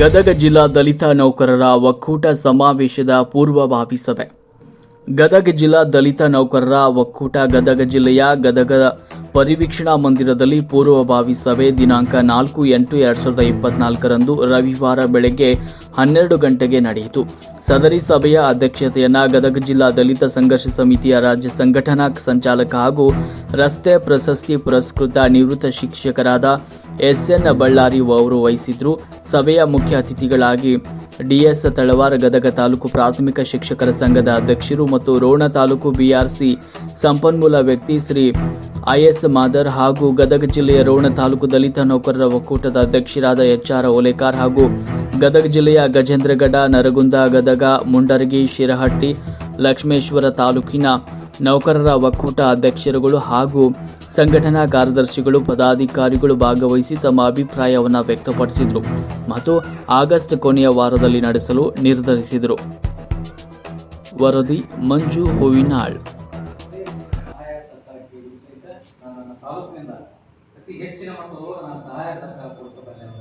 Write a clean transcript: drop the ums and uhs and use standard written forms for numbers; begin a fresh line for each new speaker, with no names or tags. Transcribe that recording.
ಗದಗ ಜಿಲ್ಲಾ ದಲಿತ ನೌಕರರ ಒಕ್ಕೂಟ ಸಮಾವೇಶದ ಪೂರ್ವಭಾವಿ ಸಭೆ. ಗದಗ ಜಿಲ್ಲಾ ದಲಿತ ನೌಕರರ ಒಕ್ಕೂಟ ಗದಗ ಜಿಲ್ಲೆಯ ಗದಗ ಪರಿವೀಕ್ಷಣಾ ಮಂದಿರದಲ್ಲಿ ಪೂರ್ವಭಾವಿ ಸಭೆ ದಿನಾಂಕ 4/8/2024 ರವಿವಾರ ಬೆಳಗ್ಗೆ 12 ಗಂಟೆಗೆ ನಡೆಯಿತು. ಸದರಿ ಸಭೆಯ ಅಧ್ಯಕ್ಷತೆಯನ್ನ ಗದಗ ಜಿಲ್ಲಾ ದಲಿತ ಸಂಘರ್ಷ ಸಮಿತಿಯ ರಾಜ್ಯ ಸಂಘಟನಾ ಸಂಚಾಲಕ ಹಾಗೂ ರಸ್ತೆ ಪ್ರಶಸ್ತಿ ಪುರಸ್ಕೃತ ನಿವೃತ್ತ ಶಿಕ್ಷಕರಾದ ಎಸ್ಎನ್ ಬಳ್ಳಾರಿ ಅವರು ವಹಿಸಿದ್ರು. ಸಭೆಯ ಮುಖ್ಯ ಅತಿಥಿಗಳಾಗಿ ಡಿಎಸ್ ತಳವಾರ ಗದಗ ತಾಲೂಕು ಪ್ರಾಥಮಿಕ ಶಿಕ್ಷಕರ ಸಂಘದ ಅಧ್ಯಕ್ಷರು ಮತ್ತು ರೋಣ ತಾಲೂಕು ಬಿಆರ್ಸಿ ಸಂಪನ್ಮೂಲ ವ್ಯಕ್ತಿ ಶ್ರೀ ಐಎಸ್ ಮಾದರ್ ಹಾಗೂ ಗದಗ ಜಿಲ್ಲೆಯ ರೋಣ ತಾಲೂಕು ದಲಿತ ನೌಕರರ ಒಕ್ಕೂಟದ ಅಧ್ಯಕ್ಷರಾದ ಎಚ್ಆರ್ ಓಲೇಕಾರ್ ಹಾಗೂ ಗದಗ ಜಿಲ್ಲೆಯ ಗಜೇಂದ್ರಗಡ, ನರಗುಂದ, ಗದಗ, ಮುಂಡರಗಿ, ಶಿರಹಟ್ಟಿ, ಲಕ್ಷ್ಮೇಶ್ವರ ತಾಲೂಕಿನ ನೌಕರರ ಒಕ್ಕೂಟ ಅಧ್ಯಕ್ಷರುಗಳು ಹಾಗೂ ಸಂಘಟನಾ ಕಾರ್ಯದರ್ಶಿಗಳು, ಪದಾಧಿಕಾರಿಗಳು ಭಾಗವಹಿಸಿ ತಮ್ಮ ಅಭಿಪ್ರಾಯವನ್ನು ವ್ಯಕ್ತಪಡಿಸಿದರು ಮತ್ತು ಆಗಸ್ಟ್ ಕೊನೆಯ ವಾರದಲ್ಲಿ ನಡೆಸಲು ನಿರ್ಧರಿಸಿದರು. ವರದಿ ಮಂಜು ಹೂವಿನಾಳ್.
ಅತಿ ಹೆಚ್ಚಿನ ಮಟ್ಟದೊಳಗೆ ನಾನು ಸಹಾಯ ಸರ್ಕಾರ ಕೊಡಿಸಬಲ್ಲೆ ಅಂತ